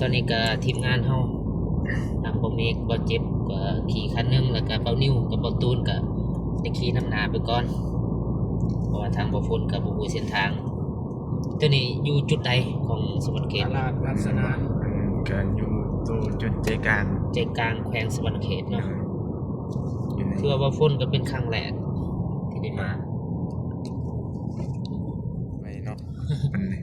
ตอนนี้ก็ทีมงานเฮาทางบ่เมกบ่เจ็บก็ขี่คันนึงแล้วก็เบานิ้วกับเบาตูนก็ได้ขี่นำหน้าไปก่อนเพราะว่าทางบ่ฝนก็บ่ฮู้เส้นทางตัวนี้อยู่จุดใดของสวรรณเขตตลาดลักษณะกันอยู่ตัวจุดใจกลางแขวงสวรรณเขตเนาะ อยู่ใน คือว่าฝนก็เป็นครั้งแรกที่ได้มา ไปเนาะมันนี่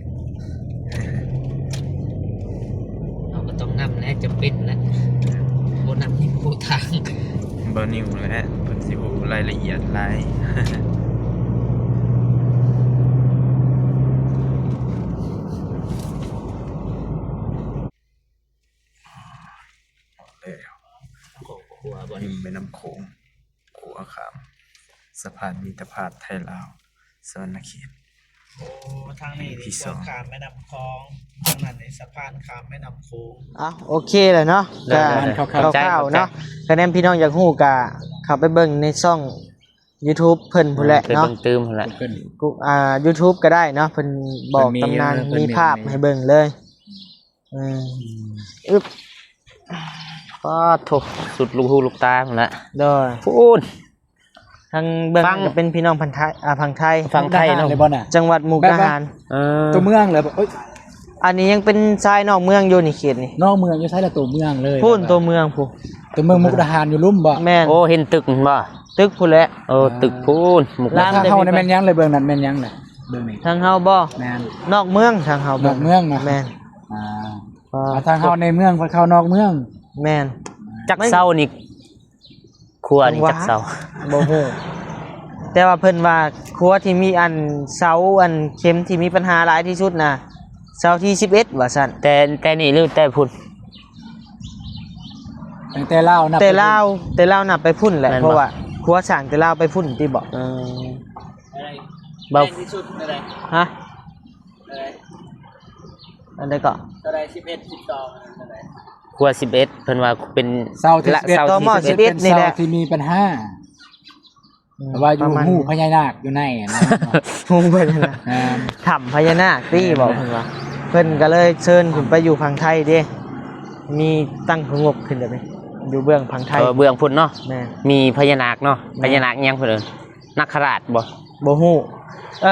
เราก็ต้องนำและจะเป็นและบ่นำนี่บ่ทาง เบอร์นิวและเพิ่นสิฮู้รายละเอียดหลายหัวบ่ ริมแม่น้ำโขงขัวขามสะพานมิตรภาพไทยลาวสวรรณเขต โอ้ทางนี้ ที่ นี่ สอง ขามแม่น้ำคลองทางนั้นในสะพานขามแม่น้ำโขง โอเคเลยเนาะก็ เข้าใจ คร่าวๆเนาะคะแนนพี่น้องอยากฮู้ก็เข้าไปเบิ่งในช่อง YouTube เพิ่นพุ่นแหละ เคย เนาะ เบิ่งตื้มพุ่นแหละ กูYouTube ก็ได้เนาะเพิ่นบอกตำนานมีภาพให้เบิ่งเลยอึ๊บ ก็ถูกสุดลูกหูลูกตาพุ่นแหละ โดย พูน ทางเบิ่ง ฟัง ก็เป็นพี่น้องพันไทยพังไทย ฟังไทยเนาะ เลยบ่น่ะ จังหวัดมุกดาหาร ตัวเมืองเลยเอ้ย อันนี้ยังเป็นชายนอกเมืองอยู่นี่เขตนี่ นอกเมืองอยู่ใช้ละตัวเมืองเลย พูนตัวเมืองผู้ ตัวเมืองมุกดาหารอยู่ลุ่มบ่ แม่น โอ้เห็นตึกบ่ ตึกพุ่นแหละ ตึกพูนหมุก ร้าน ทางเฮาในแม่นยังเลยเบิ่งนั่นแม่นยังน่ะเบิ่งนี่ ทางเฮาบ่ แม่น นอกเมืองทางเฮาน อกเมืองนะ แม่น ทางเฮาในเมืองพอเข้านอกเมือง แม่น จักเศร้านี่ครัวนี่จักเศร้า บ่ฮู้แต่ว่าเพิ่นว่าครัวที่มีอันเสาอันเข็มที่มีปัญหาหลายที่สุดน่ะเสาที่11ว่าซั่น แต่นี่หรือแต่พุ่น ตั้งแต่ลาวนับ แต่ลาวนับไปพุ่นแหละ แม่นบ่ เพราะว่าครัวสร้างแต่ลาวไปพุ่นที่บ่ เบา ที่สุดอะไร ฮะอันใดก็ อะไร11 12อะไร ครัว11เพิ่นว่าเป็น เสาที่ ละ 11 เสา ต่อ ที่ หม้อ 11 11นี่แหละ ที่มีปัญหาแต่ว่าอยู่หูพญานาคอยู่ในนะ ฮู้เพิ่นน่ะถ้ำพญานาคตี้บอกเพิ่นว่าเพิ่นก็เลยเชิญขึ้นไปอยู่พังไทยเด้มีตั้งพงกขึ้นได้ไหมอยู่เบื้องพังไทย เบื้องพุ่นเนาะ แม่ มีพญานาคเนาะพญานาคอิหยังเพิ่นเอิ้นนาคราชบ่ บ่ฮู้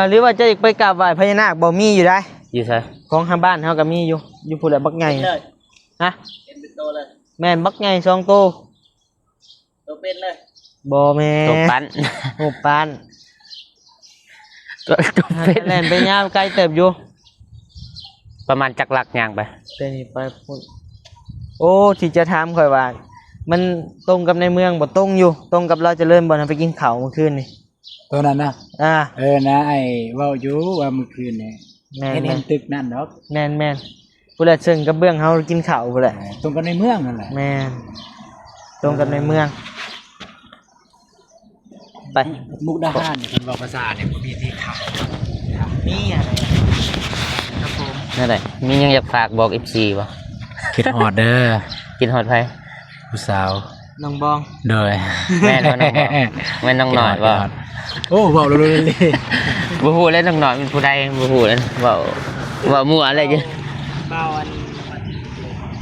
หรือว่าจะไปกราบไหว้พญานาคบ่มีอยู่ได้ อยู่ไส ของทางบ้านเฮาก็มีอยู่พุ่นแหละบักใหญ่ฮะ เป็นโตเลย แม่นบักใหญ่2โต ตัวเป็นเลย บ่แม่ ตกปั้น โอ้ปาน ตกเป็น แล่นไปยาวไกลเติบอยู่ ประมาณจักหลักย่างไป แต่นี่ไปพุ่นโอ้ที่จะถามข่อยว่า มันตรงกับในเมืองบ่ตรงอยู่ ตรงกับเราเจริญบ่นำไปกินข้าวเมื่อคืนนี่ ตัวนั้นนะ นะไอ้เว้าอยู่ว่าเมื่อคืนนี่ แม่น เห็นตึกนั่นดอก แม่นผู้ใดเชิงกับเบื้องเฮากินข้าวผู้ใด ตรงกันในเมืองนั่นแหละ แม่นตรงกับในเมือง ไป มุกดาหารเนี่ยมันบอกภาษาเนี่ยบ่มีที่ขับ นี่อะไรครับผม นั่นแหละมีหยังอยากฝากบอก FC บ่ คิดฮอดเด้อ กินฮอดไผ ผู้สาว น้องบอง เด้อ แม่นบ่น้องบ่แม่นน้องหน่อยบ่ โอ้เว้าเลยเลย บ่ฮู้เลยน้องหน่อยเป็นผู้ใดบ่ฮู้เลยเว้ามั่วอะไรอยู่ เบาอัน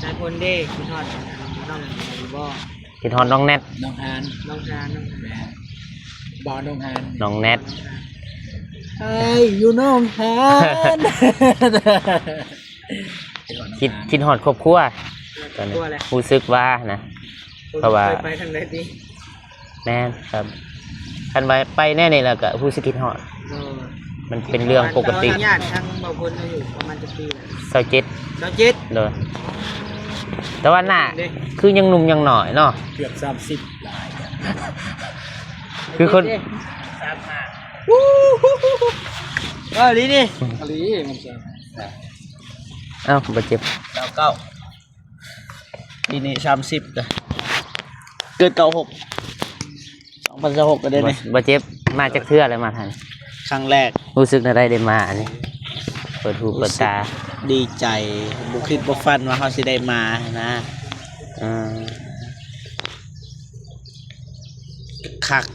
ชายพลเด้คุณทอดน้องบ่ กินฮอดน้องแนท น้องฮาน น้องฮานน้องฮาน บ่น้องฮาน น้องแนท เฮ้ยอยู่น้องฮาน คิดฮอดครอบครัวตอนนี้รู้สึกว่านะ เพราะว่า ไปทางใดดี แม่นครับคันไปแน่นี่แหละก็รู้สึกคิดฮอดมันเป็นเรื่องปกติ ญาติทางเบาพลอยู่ประมาณจะปีแล้ว 27 เราเจ็ด เลยแต่ว่าหน้าคือยังหนุ่มยังหน่อยเนาะ เกือบ30หลาย คือคน ลีนี่ อะลีมันจะ เอ้าบาดเจ็บ 29ปีนี้30เลยเกิด96 2026ก็ได้นี่ บาดเจ็บมาจากเทื่ออะไรมาทัน ครั้งแรก รู้สึกได้มาอันนี้เปิดหูเปิดตา ดีใจบุคิดบุฟันว่าเขาสิได้มานะคัก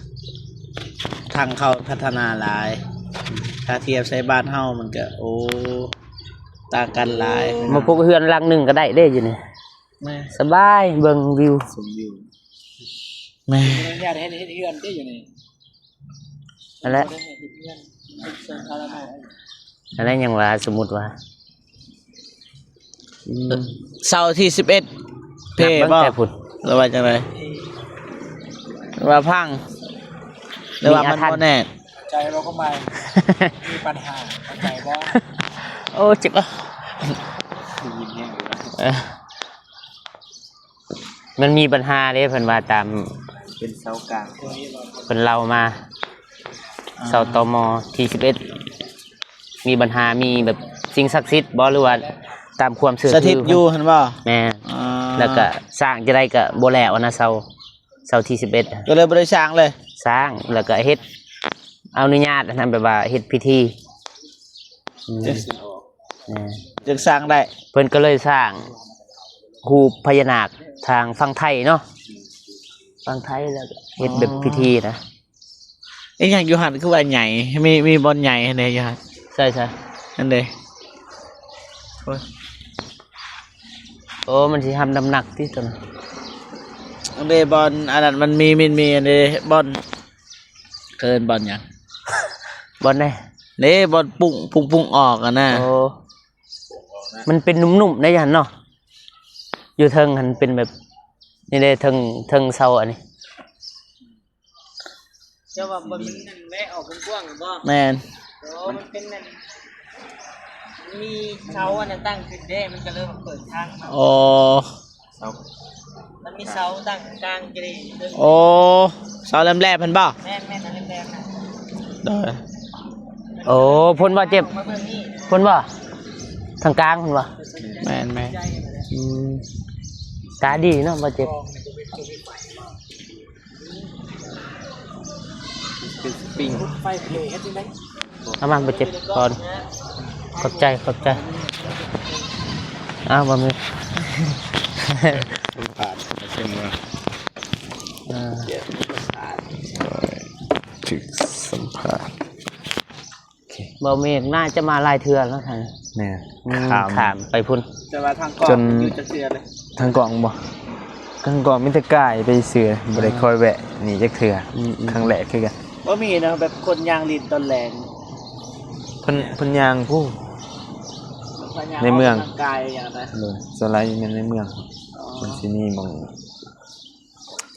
ทางเขาพัฒนาหลายถ้าเทียบใช้บ้านเฮามันก็โอ้ ตากันหลาย มาพกเฮือนหลังหนึงก็ได้เด้อยู่นี่ แม่ สบายเบิ่งวิว สมวิว แม่ ญาติเฮ็ดเฮือนที่อยู่นี่ นั่นแหละ เฮ็ดเฮือนเชิงคาราโม นั่นแหละยังว่าสมมุติว่า เสาร์ที่11เพ่ นับ บ่ ตั้งแต่พุ่น หรือว่าจังไดหรือว่าพังหรือว่ามันบ่แน่ ใจเราก็ไม่มีปัญหาเข้าใจบ่ โอ้เจ็บอ่ะ ได้ยินแห้งอยู่นะ เออมันมีปัญหาเด้เพิ่นว่าตาม เป็นเสากลาง เพิ่นเล่ามาเสาตมที่11มีปัญหามีแบบสิ่งศักดิ์สิทธิ์บ่หรือว่าตามความเชื่อ สถิตอยู่หั่นบ่ แม่ อ่า แล้วก็สร้างจะได้ก็บ่แล้วนะเสาที่11อะ ก็เลยบ่ได้สร้างเลย สร้างแล้วก็เฮ็ดเอาอนุญาตอันนั้นแบบว่าเฮ็ดพิธีอืมแม่ จึงสร้างได้ เพิ่นก็เลยสร้างรูปพญานาคทางฝั่งไทยเนาะฝั่งไทยแล้วก็เฮ็ดแบบพิธีนะ อีกอย่างอยู่หันคือว่าใหญ่มีบอลใหญ่อันเด้อยู่หัน ใช่ อันเด้ โอ้มันสิทำน้ำหนักที่ตน อันเด้บอลอันนั้นมันมีอันเด้บอลเกินบอลหยัง บอลได้ เด้บอลปุ้งออกอ่ะนะ โอ้มันเป็นนุ่มๆได้ยันเนาะอยู่เทิงหันเป็นแบบนี่ได้เทิงเสาอันนี้ เจ้าว่ามันแม่ออกกว้างๆบ่ แม่น มันเป็นนั่นมีเสาอันนั้นตั้งขึ้นเด้มันก็เลยเปิดทางมา โอ้ เสา มันมีเสาตั้งกลางกรีเดิน โอ้เสาแหลมๆเพิ่นบ่ แม่นนั่นแหละนะ เด้อ โอ้พ่นบ่เจ็บ มาเบิ่งนี่ พ่นบ่ทางกลางพ่นบ่ แม่น อืมตาดีเนาะบ่เจ็บ เป็นสปริง ไฟเพลย์จังได๋ เอามาบ่เจ็บก่อนขอบใจอ้าวบ่มี สัมผัสเป็นว่า อ่า ถึกสัมผัส บ่มีน่าจะมาหลายเทื่อแล้วท่าน แม่ ขามไปพุ่น แต่ว่าทางกอง จน อยู่จักเทื่อเลย ทางกล่องบ่ทางกล่องมิตรกายไปเสือบ่ได้คอยแวะหนีจักเทื่อครั้งแรกคือกัน บ่มีนะแบบคนยางลินตอนแรง เพิ่นยางผู้ ในเมือง กำลักายอย่างนั้น เลยส่วนหลายอยู่ในเมืองมันสิมีหม่อง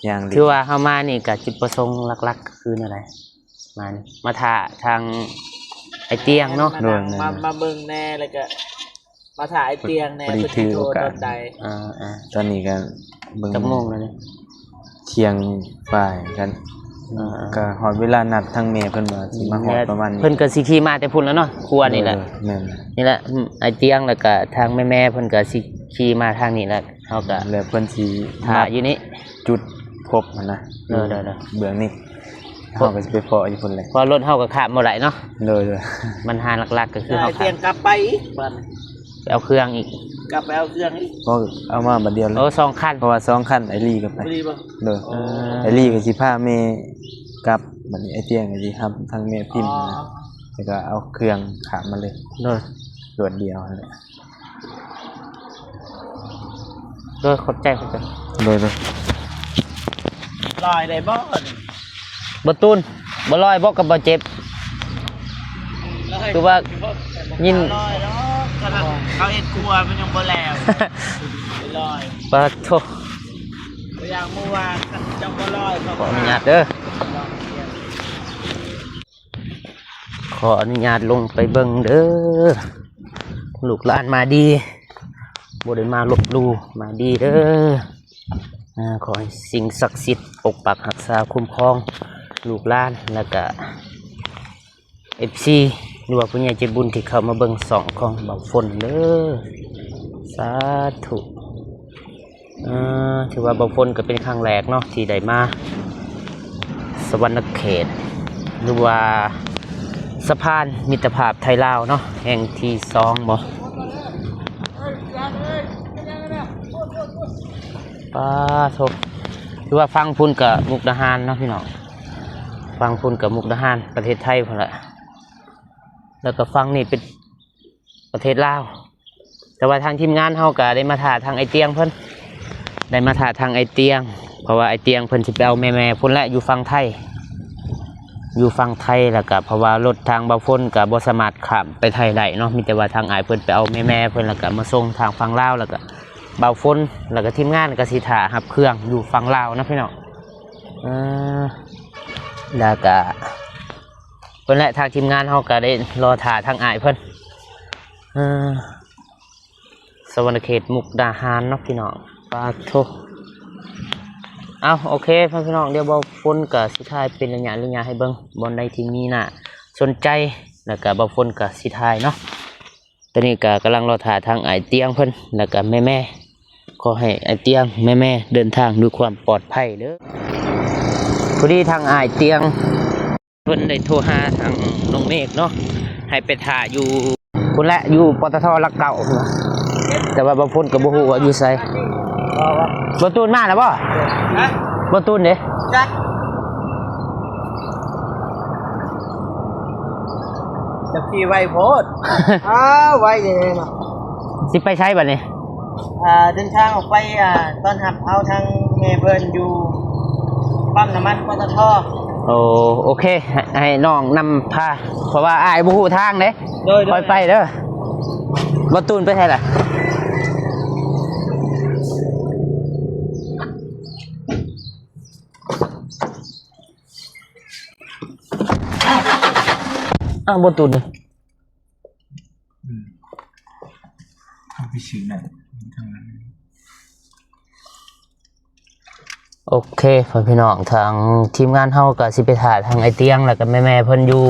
ยาง คือว่าเฮามานี่ก็จุดประสงค์หลักๆก็คืออะไรมานี่มาท่าทางไอ้เตียงเนาะ มานั่งมาเบิ่งแน่แล้วก็มาถ่ายเตียงแน่ บ่ได้ เพิ่น ถื สิ อ โทร โอกา ต ส อนใด ตอนนี้ก็เบิ่ง จักโมงแล้วนี่ เที่ยงบ่ายกัน ก็ฮอดเวลานัดทางแม่เพิ่นว่าสิมาฮอดประมาณนี้ เพิ่นก็สิขี่มาแต่พุ่นแล้วเนาะครัวนี่แหละ แม่น นี่แหละไอ้เตียงแล้วก็ทางแม่ๆเพิ่นก็สิขี่มาทางนี้แหละเฮาก็ แล้วเพิ่นสิ ท่าอยู่นี่ จุดพบมันนะ เออได้ เบื้องนี้เฮาก็สิไปเพาะอยู่พุ่นแหละ เพราะรถเฮาก็ข้ามบ่ได้เนาะ เลย ปัญหาหลักๆก็คือ ถ่า เฮาย เตียงกลับไปอีกบัด ไปเอาเครื่องอีก กลับไปเอาเครื่องอีก เพราะเอามาบัดเดียวเลย โอ้2คัน เพราะว่า2คันไอ้ลี่ก็ไป พอดีบ่ เลย เออ ไอ้ลี่ก็สิพาแม่กลับบัดนี้ไอ้เตียงก็สิครับทางแม่พิมพ์นะแล้วก็เอาเครื่องขามมาเลย โดย รวดเดียวนั่นแหละ ขอบใจ เลย ลอยได้บ่ บ่ตูนบ่ลอยบ่ก็บ่เจ็บ คือว่ายิน ลอยเนาะกำลังเขาเฮ็ดครัวมันยังบ่แล้วไปลอย ปะโท ตัวอย่างเมื่อวานจังบ่ลอยเขา ขออนุญาตเด้อขออนุญาตลงไปเบิ่งเด้อลูกหลานมาดีบ่ได้มาลบหลู่มาดีเด้อขอให้สิ่งศักดิ์สิทธิ์ปกปักรักษาคุ้มครองลูกหลานแล้วก็ FC หรือว่าผู้ใหญ่ใจบุญที่เข้ามาเบิ่งส่องของเบาฝนเด้อสาธุถือว่าเบาฝนก็เป็นครั้งแรกเนาะที่ได้มาสวรรณเขต หรือว่าสะพานมิตรภาพไทยลาวเนาะแห่งที่2บ่ป้าโทคือว่าฟังพุ่นกับมุกดาหารเนาะพี่น้องฟังพุ่นกับมุกดาหารประเทศไทยพุ่นละแล้วก็ฟังนี่เป็นประเทศลาว แต่ว่าทางทีมงานเฮาก็ได้มาถ่าทางไอเตียงเพิ่นได้มาถ่าทางไอเตียงเพราะว่าไอเตียงเพิ่นสิไปเอาแม่ๆพุ่นแหละอยู่ฝั่งไทยแล้วก็เพราะว่ารถทางบ่พ้นก็บ่สามารถข้ามไปไทยได้เนาะมีแต่ว่าทางอ้ายเพิ่นไปเอาแม่ๆเพิ่นแล้วก็มาส่งทางฝั่งลาวแล้วก็บ่าวฝนแล้วก็ทีมงานก็สิถ่ารับเครื่องอยู่ฝั่งลาวนะพี่น้องแล้วก็เพิ่นและทางทีมงานเฮาก็ได้รอถ่าทางอ้ายเพิ่นสวรรณเขตมุกดาหารเนาะพี่น้องปาโทเอาโอเคพี่น้องเดี๋ยวบ่าวฝนก็สิถ่ายเป็นระยะให้เบิ่งบ่อนใดที่มีน่ะสนใจแล้วก็บ่าวฝนก็สิถ่ายเนาะตอนนี้ก็กำลังรอถ่าทางอ้ายเตียงเพิ่นแล้วก็แม่ขอให้อ้ายเตียงแม่เดินทางด้วยความปลอดภัยเด้อพอดีทางอ้ายเตียงเพิ่นได้โทรหาทางน้องเมฆเนาะให้ไปถ่าอยู่พุ่นละอยู่ปตทลักเก่าแต่ว่าบ่าวฝนก็บ่ฮู้ว่าอยู่ไสบ่ตูนมาแล้วบ่ฮะ บ่ตูนเด้ จักจะขี่ไวโพด ไวยังไงเนาะ สิไปใช้บัดนี้ เดินทางออกไปตอนหับเอาทางเมเบิร์นอยู่ปั๊มน้ำมันปตท. โอเคให้น้องนำพาเพราะว่าอ้ายบ่ฮู้ทางเด้ค่อยไปเด้อบ่ตูนไปไสล่ะบ่ตูนเลย ทำไปชื่อน่ะทางนั้น โอเคพี่น้องทางทีมงานเฮาก็สิไปถ่ายทางไอเตียงแล้วก็แม่ๆเพิ่นอยู่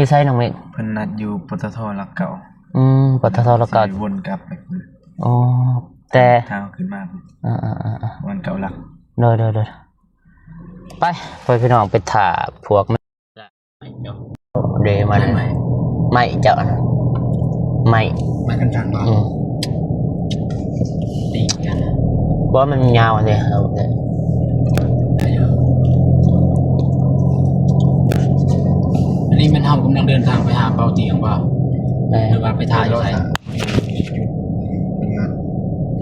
ไสน้องเมฆ เพิ่นนัดอยู่ปตทลักเก่า ปตทลักเก่า วนกลับไปอ๋อแต่ ทางขึ้นมาวันเก่าลักเด้อไปพี่น้องไปถ่าพวกเดมันไม่เจ้านะไม่กันจังบ่ดีกันเพราะมันยาวเนี่ยเอาเนี่ยอันนี้มันเฮากำลังเดินทางไปหาเปาเตียงบ่หรือว่าไปถ่ายอยู่ไส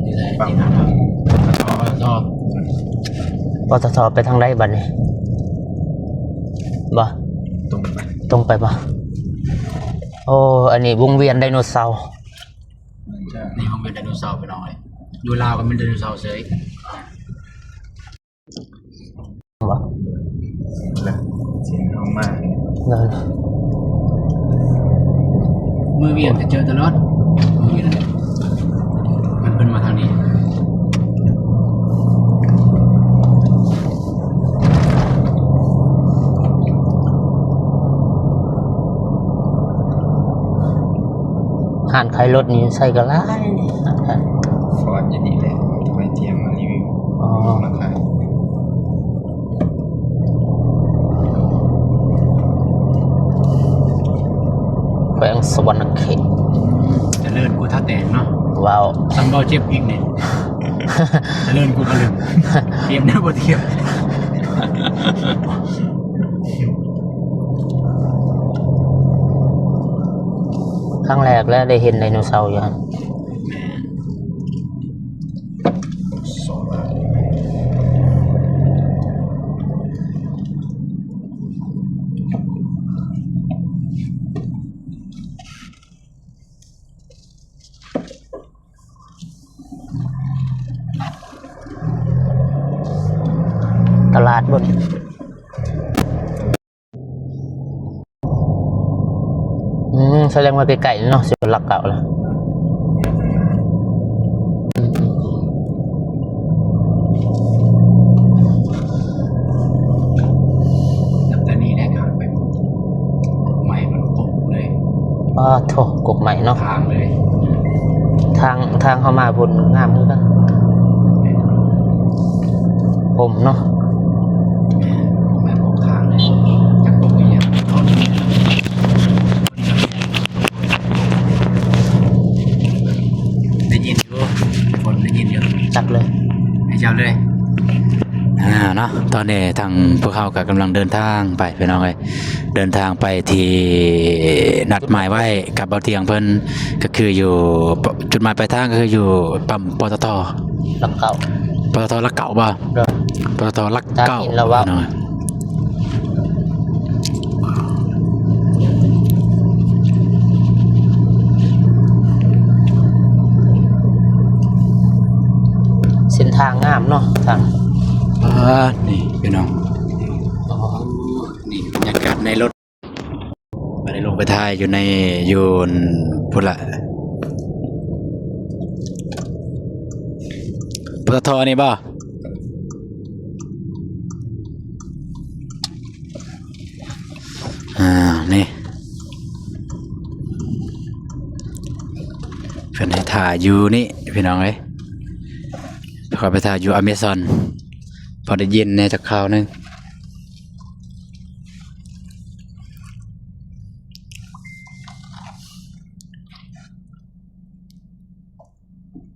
นี่แหละที่นั่นครับปตทไปทางใดบัดนี้บ่ตรงไปบ่โอ้อันนี้วงเวียนไดโนเสาร์นี่วงเวียนไดโนเสาร์ไปหน่อยอยู่ลาวก็เป็นไดโนเสาร์เฉยบ่แล้วเสียงเอามากมือเวียนจะเจอตลอดมือเวียนมันเป็นมาทางนี้หานขายรถนี่ใส่กระไรฟอร์ดอย่างนี้เลยไปเทียมมารีวิวมาขายแขวงสวรรณเขตจะเลื่อนกูท่าแตกเนาะว้าวซัมบอลเจ็บอีกเนี่ยจะเลื่อนกูก็ลืมเทียมนะบ่เทียมครั้งแรกแล้วได้เห็นไดโนเสาร์อยู่ตลาดบนแสดงว่าไกลๆเนาะสิเป็นหลักเก่าแล้วแต่นี่ได้ขาดไปใหม่มันตกเลยโถกบใหม่เนาะทางเลยทางเข้ามาบนงามด้วยกันผมเนาะแม่บอกทางเลยจากตรงนี้ได้ยินอยู่คนได้ยินอยู่จัดเลยให้เจ้าเลย เนาะตอนนี้ทางพวกเขาก็กำลังเดินทางไปพี่น้องเอ้ยเดินทางไปที่นัดหมายไว้กับเบาเตียงเพิ่นก็คืออยู่จุดหมายปลายทางก็คืออยู่ปั๊มปตท ลักเก่า ปตทลักเก่าบ่ปตทลักเก่า ถ้ากินแล้วว่า พี่น้องเอ้ย เส้นทางงามเนาะทาง นี่พี่น้องนี่บรรยากาศในรถไม่ได้ลงไปถ่ายอยู่ในยูนพุ่นละปตทนี่บ่นี่เป็นให้ถ่ายอยู่นี่พี่น้องเอ้ยขอไปถ่ายอยู่อเมซอนพอได้ยินในจากข่าวนึง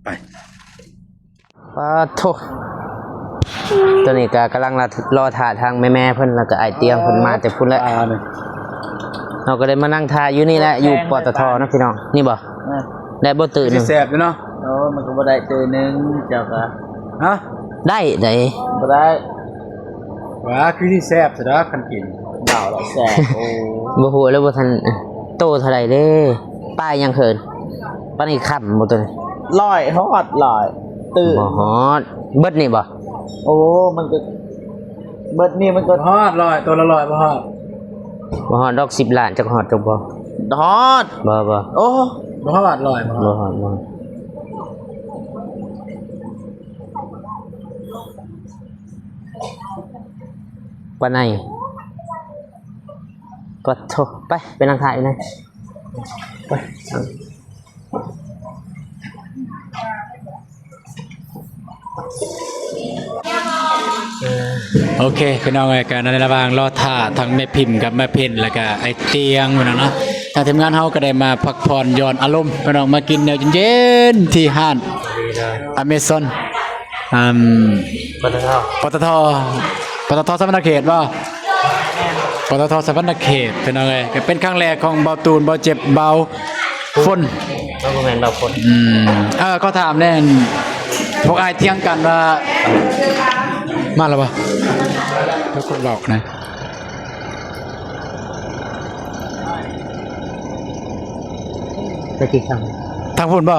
ไป ปาโถตัวนี้ก็กำลังรอถ่ายทางแม่ๆเพิ่นแล้วก็ไอเตียงเพิ่นมาแต่พุ่นแล้วเราก็เลยมานั่งถ่ายอยู่นี่แหละอยู่ปตทนะพี่น้องนี่บ่ได้บ่ตื่น สิแซ่บอยู่เนาะ โอ้มันก็บ่ได้ตื่นนึงเจ้าก็ ฮะ ได้ บ่ได้ ว่าคือที่แซ่บซะดอกคันกิน ดาวแล้วแซ่บโอ้ บ่ฮู้แล้วบ่ทันโตเท่าไหร่เด้ป้ายยังเขินปานนี้ค่ำบ่ตัวนี้ ลอยฮอดลอยตื่น บ่ฮอดเบิดนี่บ่ โอ้มันก็เบิดนี่มันก็ ฮอด100ตัวละ100บ่ฮอด บ่ฮอดดอก10ล้านจักฮอดจักบ่ ฮอด บ่ โอ้ บ่ฮอด100บ่ฮอด บ่ฮอดบ่ปานไหนก็โทไปนั่งถ่ายเลยไป โอเคพี่น้องรายการในระหว่างรอท่าทั้งแม่พิมพ์กับแม่เพ็ญแล้วก็ไอเตียงพี่น้องเนาะทางทีมงานเฮาก็ได้มาพักผ่อนหย่อนอารมณ์พี่น้องมากินแนวเย็นๆที่ห้านอเมซอนปตทปตทสวรรณเขตบ่ปตทสวรรณเขตพี่น้องเอ้ยก็เป็นครั้งแรกของเบาตูนเบาเจ็บเบาฝน เราก็แม่นเราคน ก็ถามแน่นพวกอายเที่ยงกันว่ามาแล้วป่ะแล้วคนหลอกนะ ไปกี่ครั้ง ทางพุ่นป่ะ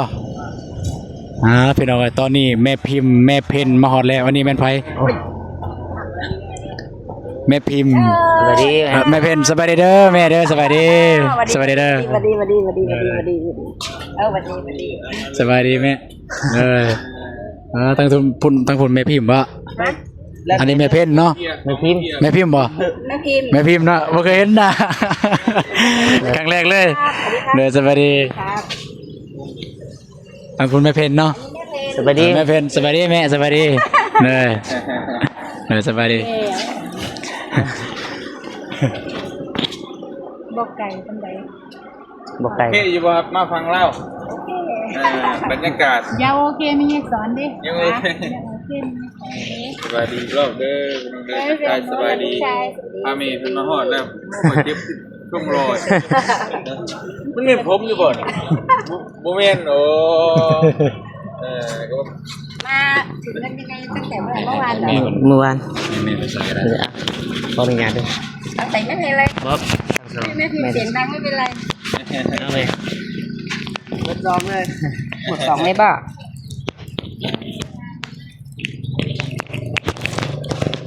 พี่น้องตอนนี้แม่พิมพ์แม่เพ็ญมาฮอดแล้ววันนี้แม่นไผแม่พิมพ์ สวัสดี แม่เพ็ญสบายดีเด้อแม่เด้อสบายดีสบายดีเด้อ สวัสดีสวัสดีสวัสดีสวัสดีสวัสดีสวัสดีสบายดีแม่ตั้งพุ่นแม่พิมพ์ป่ะอันนี้แม่เพ็ญเนาะ แม่พิมพ์ แม่พิมพ์บ่ แม่พิมพ์ แม่พิมพ์เนาะบ่เคยเห็นหน้าครั้งแรกเลยเด้อสบายดี ครับ ทางพุ่นแม่เพ็ญเนาะ สวัสดี แม่เพ็ญสบายดีแม่สบายดีเด้อสบายดี บอกไก่ปันได บอกไก่ โอเคอยู่บ่ครับมาฟังเล่าบรรยากาศ ยาวโอเคไม่ยังสอนดิ ยังโอเค โอเค สบายดีรอบเด้อพี่น้องเด้อสบายดีอาเมย์เพิ่นมาฮอดแล้วมาเก็บช่วงรอยมันเป็นผมอยู่บ่บ่แม่นโอ้ก็ มาถึงกันยังไงตั้งแต่เมื่อวานเหรอ เมื่อวาน แม่ใส่ได้ ขออนุญาตด้วย ใส่ไม่เป็นไร บ๊อบ แม่พิมพ์เสียงดังไม่เป็นไร เอาเลย หมดจอมเลย หมดสองเลยบ่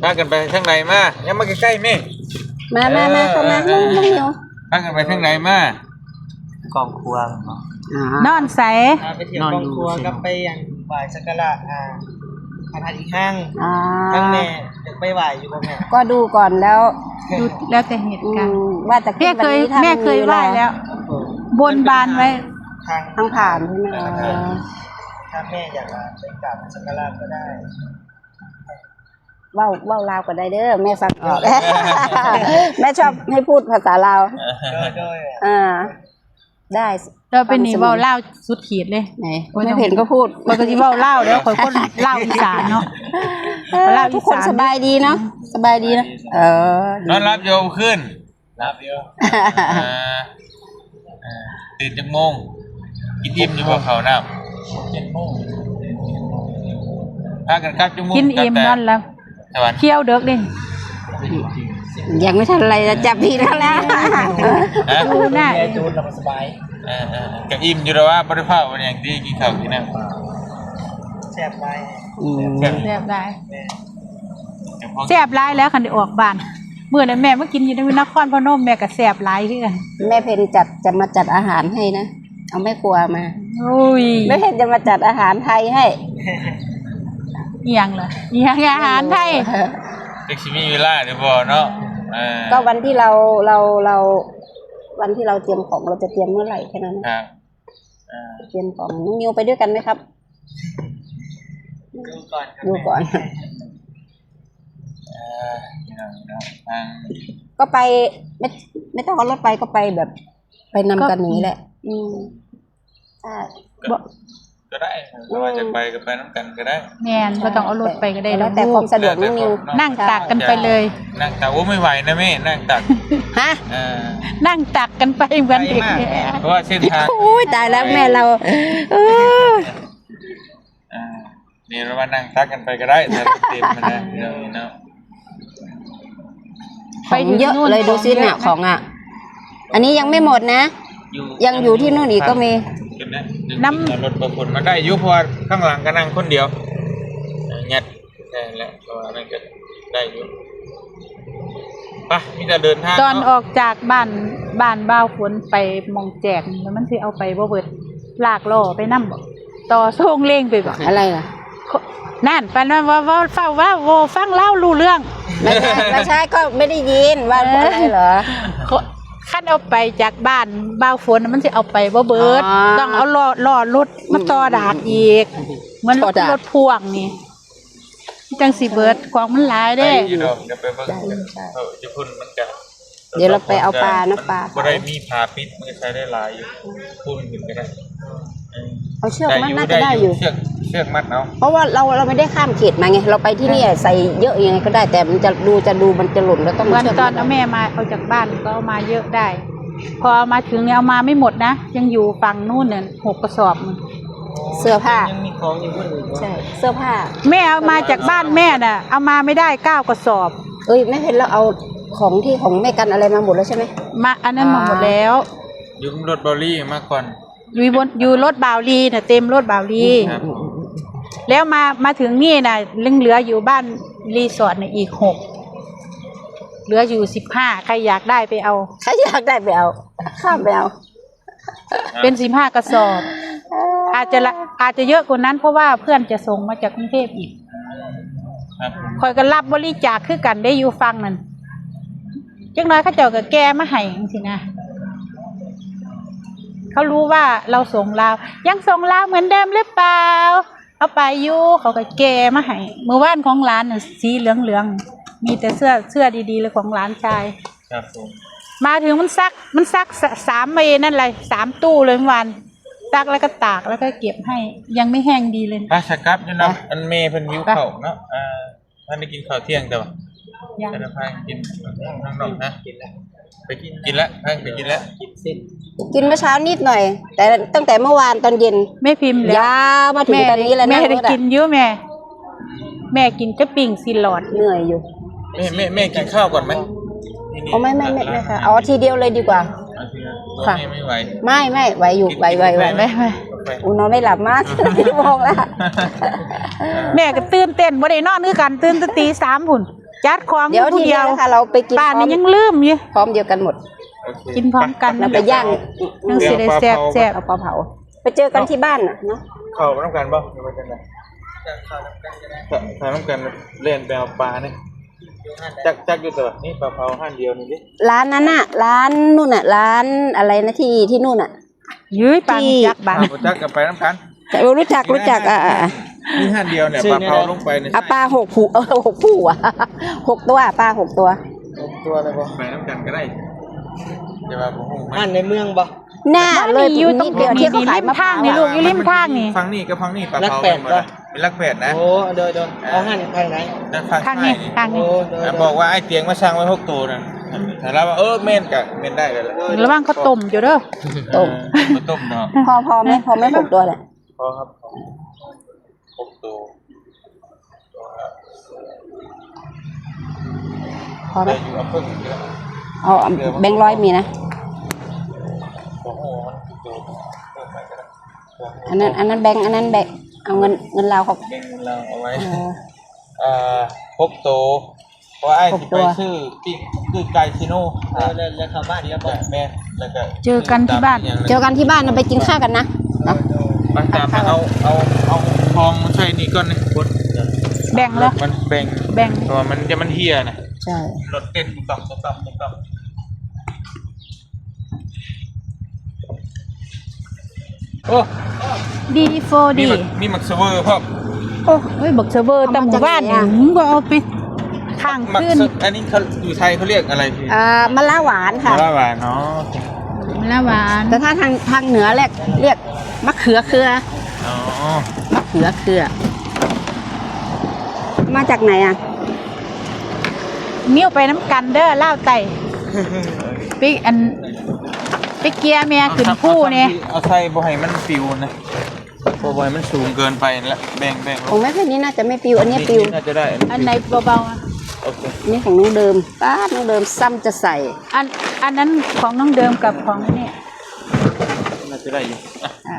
พากันไปทางไหนมายังมาใกล้ๆแม่ มาเข้ามาลุงอยู่ พากันไปทางไหนมาก องครัวน อนใส ไปเที่ยวกองครัวกับไปอย่างบ่ายสักการะอาหารอีกห้าง อ่า ทั้งแม่อยากไปไหวอยู่บ่แม่ ก็ดูก่อนแล้ว ดูแล้วแต่เหตุการณ์ ว่าจะขึ้นวันนี้ถ้า แม่เคยไหว้แล้ว บนบานไว้ ทาง ทางผ่านใช่ไหม ถ้าแม่อยากไปกราบสักการะก็ได้ เว้าลาวก็ได้เด้อแม่ฟังออก แม่ชอบให้พูดภาษาลาว ด้วย ได้ เราเป็นนี่เว้าเล่าวสุดขีดเลย ไหนไม่เห็นก็พูด ปกติเว้าเล่าวแล้วข่อยคนเล่าวอีสานเนาะ ทุกคนสบายดีเนาะสบายดีนะดี นอนรับโยมขึ้นรับโยมตื่นจังโมงกินอิ่มอยู่บ่เขาน้ำ7 โมงพากันกลับจังโมง กินอิ่มนอนแล้ว สวรรค์ เที่ยวเด็กดิ ยังไม่ทันอะไรจะจับพี่แล้วนะ ดูหน้า กับอิ่มอยู่แล้วว่าบ่ได้พาวันอย่างดีกินข้าวกินน้ำ แซ่บหลายแซ่บหลายแล้วคันได้ออกบ้านมื้อนั้นแม่มากินอยู่ในนครพนมแม่ก็แซ่บหลายคือกัน แม่เพนจะมาจัดอาหารให้นะเอาแม่ครัวมา โอ้ย แม่เพนจะมาจัดอาหารไทยให้ เอียงเหรอเอียงอาหารไทย เด็กสิมีเวลาเดี๋ยวบ่เนาะ ก็วันที่เราวันที่เราเตรียมของเราจะเตรียมเมื่อไหร่แค่นั้นนะครับ เตรียมของน้องนิวไปด้วยกันไหมครับดูก่อนก็ไปไม่ต้องเอารถไปก็ไปแบบ ไปนำกันอย่างนี้แหละใช่ ก็ได้ว่าจะไปก็ไปน้ำกันก็ได้ แม่นบ่ต้องเอารถไปก็ได้ แล้วแต่ความสะดวกน้องนิว นั่งตักกันไปเลย นั่งตักโอ้ไม่ไหวนะแม่นั่งตัก ฮะ นั่งตักกันไปเหมือนเด็กเนี่ย เพราะว่าเส้นทาง โอ้ยตายแล้วแม่เรานี่เราว่านั่งตักกันไปก็ได้ถ้าเต็มมันนะเนาะ ของเยอะเลยดูสิเนี่ยของอ่ะอันนี้ยังไม่หมดนะยังอยู่ที่นู่นอีกก็มี น้ำรถประคนมาได้ยุเพราะว่าข้างหลังก็นั่งคนเดียวงัดได้แล้วเพราะว่านั่นก็ได้ยุไปมีแต่เดินทาง ตอนออกจากบ้านบ้าวฝนไปมองแจกแล้วมันสิเอาไปบ่เบิดลากล้อไปนำต่อส่งเลงไปบ่ อะไรล่ะ นั่นปานว่าเฝ้าว่าโวฟังเล่ารู้เรื่อง ไม่ใช่ก็ไม่ได้ยินว่าอะไรเหรอ คันเอาไปจากบ้านบ้าวฝนมันสิเอาไปบ่เบิด อ๋อ ต้องเอาล้อรถมาต่อดากอีกเหมือนรถพ่วงนี่จังสิเบิดของมันหลาย ได้ เด้ อยู่ดอกเดี๋ยวไปเบิ่งกันจะพุ่นมันจะ เดี๋ยวเราไปเอาปลานะปลา บ่ได้มีผาปิดมันก็ใช้ได้หลายอยู่พุ่นขึ้นก็ได้ เอาเชือกมัดน่าจะได้อยู่ เชือกมัดเอา เพราะว่าเราไม่ได้ข้ามเขตมาไงเราไปที่นี่ใส่เยอะยังไงก็ได้แต่มันจะดูมันจะหล่นแล้วต้อง วัน เชือก ตอนเอาแม่มาเอาจากบ้านก็เอามาเยอะได้ พอเอามาถึงเนี่ยเอามาไม่หมดนะยังอยู่ฝั่งนู่นเนี่ย6 กระสอบมัน เสื้อผ้า ยังมีของอยู่พุ่นอีก ใช่เสื้อผ้า แม่เอามาจากบ้านแม่น่ะเอามาไม่ได้9 กระสอบ เอ้ยไม่เห็นเราเอาของที่ของแม่กันอะไรมาหมดแล้วใช่ไหม มาอันนั้นมาหมดแล้ว ยืมรถบอลลี่มาก่อน อยู่รถบ่าวลีน่ะเต็มรถบ่าวลี ครับ แล้วมาถึงนี่น่ะเหลืออยู่บ้านรีสอร์ทน่ะอีก6เหลืออยู่15ใครอยากได้ไปเอา ใครอยากได้ไปเอาข้ามไปเอา เป็น15 กระสอบอาจจะเยอะกว่านั้นเพราะว่าเพื่อนจะส่งมาจากกรุงเทพอีก ครับ คอยก็รับบริจาคคือกันได้อยู่ฟังนั่นจังน้อยเขาเจ้าก็แก้มาให้จังซี่นะเขารู้ว่าเราส่งลาวยังส่งลาวเหมือนเดิมหรือเปล่าเอาไปอยู่เขาก็แก้มาให้เมื่อวานของร้านน่ะสีเหลืองๆมีแต่เสื้อดีๆเลยของร้านชาย ครับผม มาถึงมันซัก3 เมนั่นเลย3 ตู้เลยเมื่อวานซักแล้วก็ตากแล้วก็เก็บให้ยังไม่แห้งดีเลย ราชกับอยู่นะอันเมย์เพิ่นหิวข้าวเนาะท่านได้กินข้าวเที่ยงแต่ว่า ยัง จะพากินข้างนอกนะไปกินแล้วพาไปกินแล้ว กินเมื่อเช้านิดหน่อย แต่ตั้งแต่เมื่อวานตอนเย็น ไม่พิมพ์แล้ว ยาวมาถึงตอนนี้แล้วนะ แม่ได้กินเยอะแม่กินก็ปิ่งซีหลอด เหนื่อยอยู่ แม่กินข้าวก่อนไหม เอาไม่ค่ะเอาทีเดียวเลยดีกว่า ค่ะไม่ไหว ไม่ไหวอยู่ไหว ไม่ นอนไม่หลับมากชั่วโมงแล้ว แม่ก็ตื่นเต้นบ่ได้นอนคือกันตื่นแต่ตี 3พุ่นจัดของ เดี๋ยวทีเดียวนะคะเราไปกิน ป่านนี้ยังลืมอยู่ พร้อมเดียวกันหมด กินพร้อมกัน เราไปย่าง ยังสิได้แซ่บ เอาปลาเผาไปเจอกันที่บ้านน่ะเนาะ ข้าวน้ำกันป่ะไม่เป็นไรข้าวน้ำกันเล่นไปเอาปลาเนี่ยจักอยู่ตัวนี่ปลาเผาหั่นเดียวนี่ดิ ร้านนั้นน่ะร้านนู่นน่ะร้านอะไรนะที่นู่นน่ะ ยื้อปังจักบ้าน จักกันไปน้ำกัน แต่รู้จักนี่หั่นเดียวเนี่ยปลาเผาลงไปเนี่ย ปลา6 ผู6 ผูอ่ะ6 ตัวปลา6 ตัว ตัวอะไรบ่ไปน้ำกันก็ได้จะว่าผมอ่านในเมืองบ่ หน้าเลย อยู่ตรง นิดเดียวที่เขาขายมะพร้าว นี่ลูกอยู่ริมทางนี่ ฟังนี่ก็ฟังนี่ปลา รัก เผา แปด หมด บ่ ละ เป็นลักแปดนะ โอ้โดยเอาหันทางไหน ด้านข้าง ข้าง ซ้า นี้ ยนี่ ข้างนี้ บอกว่าไอ้เตียงมาสร้างไว้6ตัวนั่นถ้าเราว่าแม่นกะแม่นได้เลยล่ะ ระวังเขาต้มอยู่เด้อ ต้ม มาต้มเนาะ พอไหม6 ตัวแหละ พอครับ6ตัว พอไหม แต่อยู่เอาเพิ่มอีกเยอะ เอาแบงค์ร้อยมีนะ โอ้โหมันกี่ตัวเพิ่มไปก็ได้ อันนั้นแบงค์เอาเงินเราเขา เก่งเราเอาไว้ เออ 6ตัวเพราะไอ้ที่ 6ตั ไป ว ซื้อที่คือไก่ชิโน่ แล้วเข้าบ้านแล้วบ่ แม่แล้วก็ เจอกันที่บ้าน เจอกันที่บ้านนะไปกินข้าวกันนะเนาะ มาตามมาเอาทองมาใส่นี่ก่อนนี่บด แบ่งแล้ว มันแบ่ง แบ่ง เพราะว่ามันเฮียนะ ใช่ รถเต้นต่อมโอ้ ดีโฟ มี ดี มีมักเซเวอร์พ่อ โอ้เฮ้ยบักเซอร์เวอร์แต่หมู่บ้านนี่มึงก็เอาไปข้าง มัก ขึ้น เซอันนี้เขาอยู่ไทยเขาเรียกอะไรพี่ มะละหวานค่ะ มะละหวานเนาะ มะละหวาน แต่ถ้าทางเหนือเรียกมะเขือเครือ อ๋อ มะเขือเครือ มาจากไหนอ่ะ มิ้วไปน้ำกันเด้อเล่าวไต่ไปไปเกียร์เมียขึ้นผู้เนี่ย เอาใส่บ่ให้มันปิวนะบ่ให้มันสูงเกินไปแล้วแบ่งล ของแม่เพนนี้น่าจะไม่ปิวอันนี้ปิว น่าจะได้ อันไหนเบาๆอ่ะ โอเค อันนี้ของน้องเดิมน้องเดิมซ้ำจะใส่ อันนั้นของน้องเดิมกับของนี่ น่าจะได้อยู่ อ่า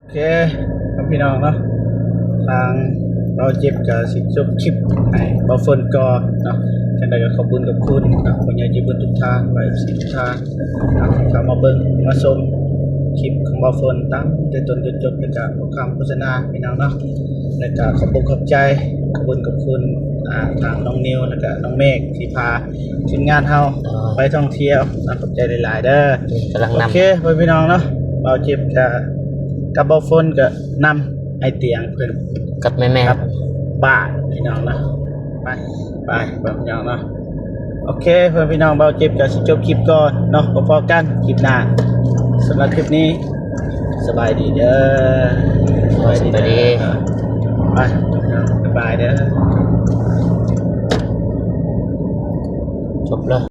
โอเคครับพี่น้องเนาะทางเราเจ็บกับสิจบคลิปให้บ่ฝนก่อนเนาะจังได๋ก็ขอบคุณกับคุณนะคนใหญ่ที่เบิ่งทุกทางไปสิทุกทางเข้ามาเบิ่งมาชมคลิปของบ่ฝนตั้งแต่ต้นจนจบแล้วก็ขอคำโฆษณาพี่น้องเนาะแล้วก็ขอบคุณขอบใจขอบคุณกับคุณทางน้องนิวแล้วก็น้องเมฆที่พาทีมงานเฮาไปท่องเที่ยวขอบใจหลายๆเด้อก ำลัง โอน ำ เคพี่น้องเนาะเราเจ็บกับบ่ฝนก็นำไอเตียงเพิ่น กับแม่ ครับบ้านพี่น้องนะไปพี่น้องเนาะโอเคเพื่อนพี่น้องเบาเจ็บกับสิจบคลิปก่อนเนาะพอๆกันคลิปหน้าสำหรับคลิปนี้สบายดีเด้อ สบายดี ไปพี่น้องสบายเด้อ จบแล้ว